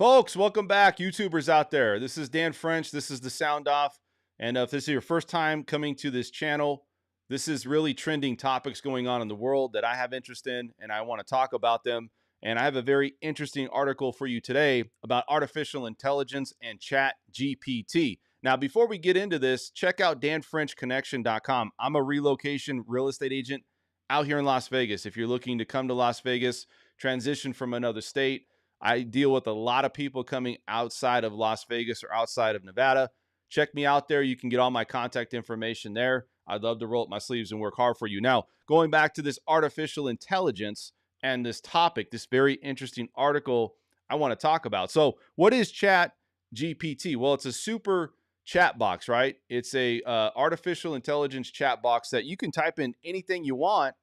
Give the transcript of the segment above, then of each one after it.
Folks, welcome back, YouTubers out there. This is Dan French. This is the Sound Off. And if this is your first time coming to this channel, this is really trending topics going on in the world that I have interest in, and I want to talk about them. And I have a very interesting article for you today about artificial intelligence and ChatGPT. Now, before we get into this, check out danfrenchconnection.com. I'm a relocation real estate agent out here in Las Vegas. If you're looking to come to Las Vegas, transition from another state, I deal with a lot of people coming outside of Las Vegas or outside of Nevada. Check me out there. You can get all my contact information there. I'd love to roll up my sleeves and work hard for you. Now, going back to this artificial intelligence and this topic, this very interesting article I want to talk about. So what is ChatGPT? Well, it's a super chat box, right? It's a artificial intelligence chat box that you can type in anything you want,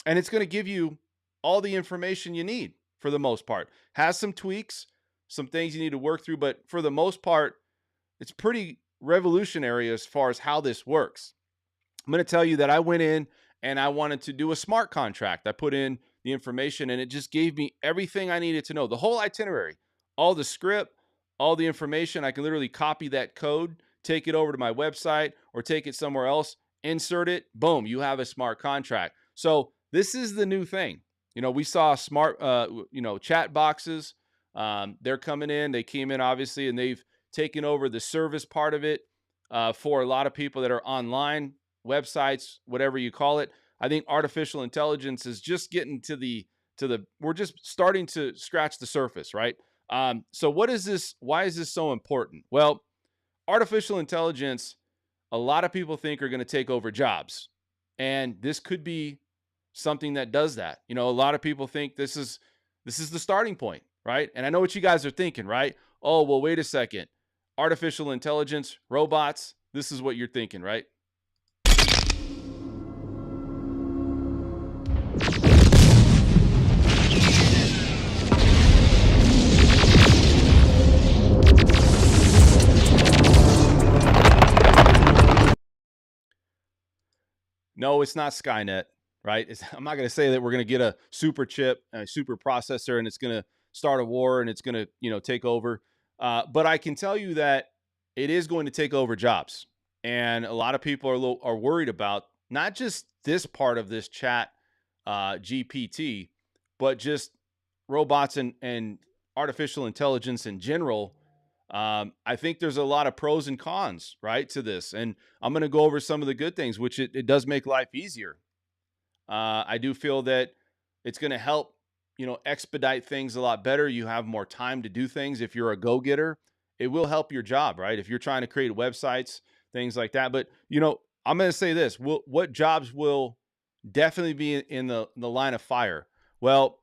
and it's going to give you all the information you need. For the most part, has some tweaks, some things you need to work through, but for the most part, it's pretty revolutionary as far as how this works. I'm going to tell you that I went in and I wanted to do a smart contract. I put in the information and it just gave me everything I needed to know, the whole itinerary, all the script, all the information. I can literally copy that code, take it over to my website or take it somewhere else, insert it, boom, you have a smart contract. So this is the new thing. You know, we saw smart, chat boxes. They're coming in. They came in, obviously, and they've taken over the service part of it for a lot of people that are online, websites, whatever you call it. I think artificial intelligence is just getting we're just starting to scratch the surface, right? So what is this? Why is this so important? Well, artificial intelligence, a lot of people think are going to take over jobs. And this could be something that does that. You know, a lot of people think this is the starting point, right? And I know what you guys are thinking, right? Oh, well, wait a second. Artificial intelligence, robots, this is what you're thinking, right? No, it's not Skynet, right? I'm not going to say that we're going to get a super chip, a super processor, and it's going to start a war and it's going to, take over. But I can tell you that it is going to take over jobs. And a lot of people are worried about not just this part of this chat GPT, but just robots and artificial intelligence in general. I think there's a lot of pros and cons, right, to this. And I'm going to go over some of the good things, which it does make life easier. I do feel that it's going to help, expedite things a lot better. You have more time to do things. If you're a go-getter, it will help your job, right? If you're trying to create websites, things like that. But, I'm going to say this, what jobs will definitely be in the line of fire? Well,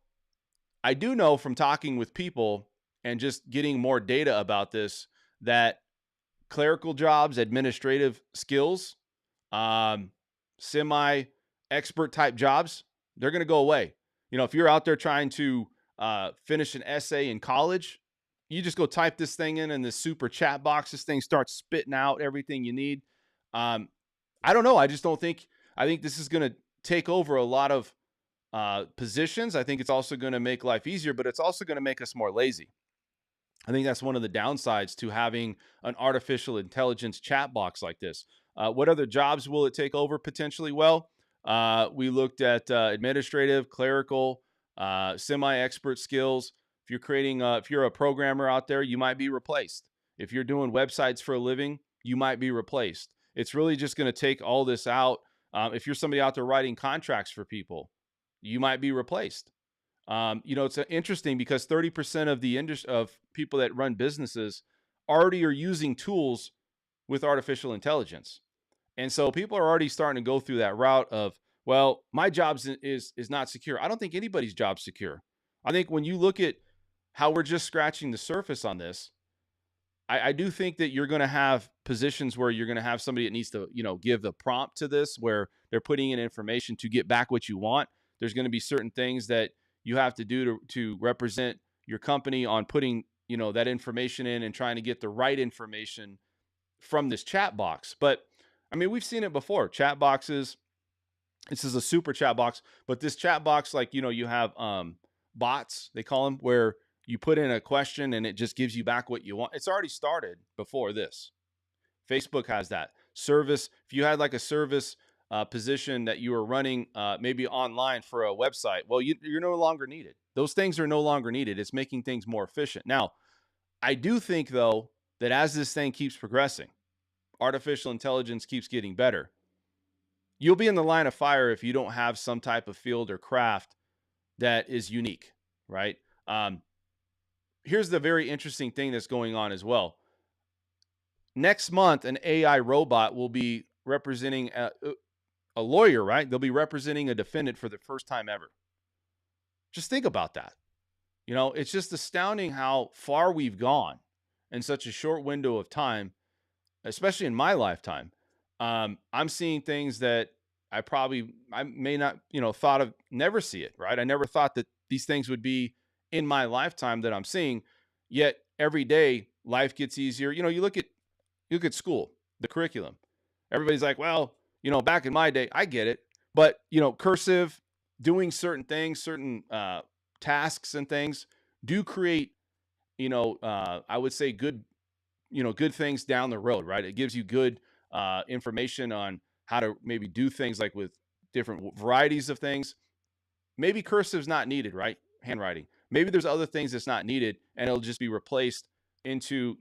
I do know from talking with people and just getting more data about this that clerical jobs, administrative skills, semi-expert type jobs, they're going to go away. If you're out there trying to finish an essay in college, you just go type this thing in this super chat box. This thing starts spitting out everything you need. I don't know. I think this is going to take over a lot of positions. I think it's also going to make life easier, but it's also going to make us more lazy. I think that's one of the downsides to having an artificial intelligence chat box like this. What other jobs will it take over potentially? Well, we looked at administrative, clerical, semi-expert skills. If you're a programmer out there, you might be replaced. If you're doing websites for a living, you might be replaced. It's really just going to take all this out. If you're somebody out there writing contracts for people, you might be replaced. It's interesting because 30% of the of people that run businesses already are using tools with artificial intelligence. And so people are already starting to go through that route of, well, my job is not secure. I don't think anybody's job's secure. I think when you look at how we're just scratching the surface on this, I do think that you're going to have positions where you're going to have somebody that needs to, give the prompt to this, where they're putting in information to get back what you want. There's going to be certain things that you have to do to represent your company on putting, that information in and trying to get the right information from this chat box. But I mean, we've seen it before. Chat boxes. This is a super chat box, but this chat box, like, you have bots, they call them, where You put in a question and it just gives you back what you want. It's already started before this. Facebook has that service. If you had like a service position that you were running maybe online for a website, well, you're no longer needed. Those things are no longer needed. It's making things more efficient. Now, I do think, though, that as this thing keeps progressing, artificial intelligence keeps getting better, you'll be in the line of fire if you don't have some type of field or craft that is unique, right? Um, Here's the very interesting thing that's going on as well. Next month, an AI robot will be representing a lawyer, right? They'll be representing a defendant for the first time ever. Just think about that. You know, it's just astounding how far we've gone in such a short window of time, especially in my lifetime. I'm seeing things that I may not, thought of, never see it, right? I never thought that these things would be in my lifetime that I'm seeing. Yet every day life gets easier. You look at school, the curriculum. Everybody's like, well, back in my day, I get it. But, cursive, doing certain things, certain tasks and things do create, I would say good things down the road, right? It gives you good information on how to maybe do things like with different varieties of things. Maybe cursive's not needed, right? Handwriting. Maybe there's other things that's not needed and it'll just be replaced into,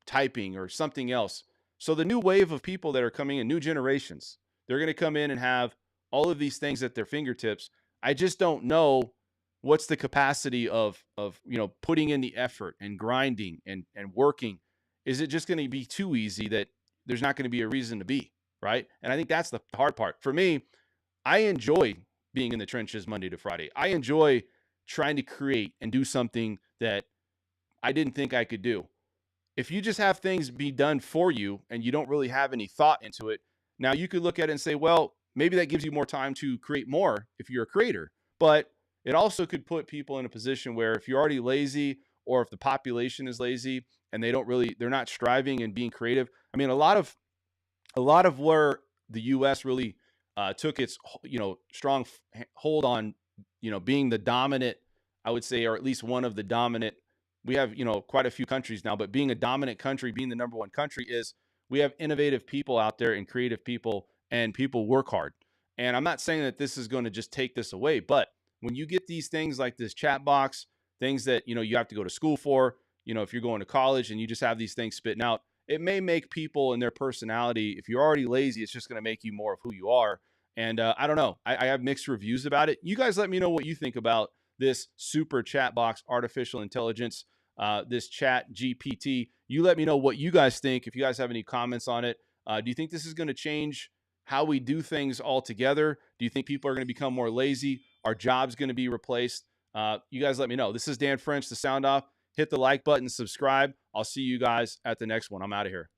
typing or something else. So the new wave of people that are coming in, new generations, they're going to come in and have all of these things at their fingertips. I just don't know what's the capacity of putting in the effort and grinding and working. Is it just going to be too easy that there's not going to be a reason to be, right? And I think that's the hard part. For me, I enjoy being in the trenches Monday to Friday. I enjoy trying to create and do something that I didn't think I could do. If you just have things be done for you and you don't really have any thought into it, now you could look at it and say, well, maybe that gives you more time to create more if you're a creator. But it also could put people in a position where if you're already lazy or if the population is lazy and they're not striving and being creative. I mean, a lot of where the U.S. really took its strong hold on being the dominant, I would say, or at least one of the dominant. We have quite a few countries now, but being a dominant country, being the number one country, is we have innovative people out there and creative people, and people work hard. And I'm not saying that this is going to just take this away, but when you get these things like this chat box, things that you have to go to school for, if you're going to college and you just have these things spitting out, it may make people and their personality, if you're already lazy, it's just going to make you more of who you are. And I don't know. I have mixed reviews about it. You guys let me know what you think about this super chat box, artificial intelligence, this chat GPT. You let me know what you guys think. If you guys have any comments on it, do you think this is going to change how we do things altogether? Do you think people are going to become more lazy? Are jobs going to be replaced? You guys let me know. This is Dan French, the Sound Off. Hit the like button, subscribe. I'll see you guys at the next one. I'm out of here.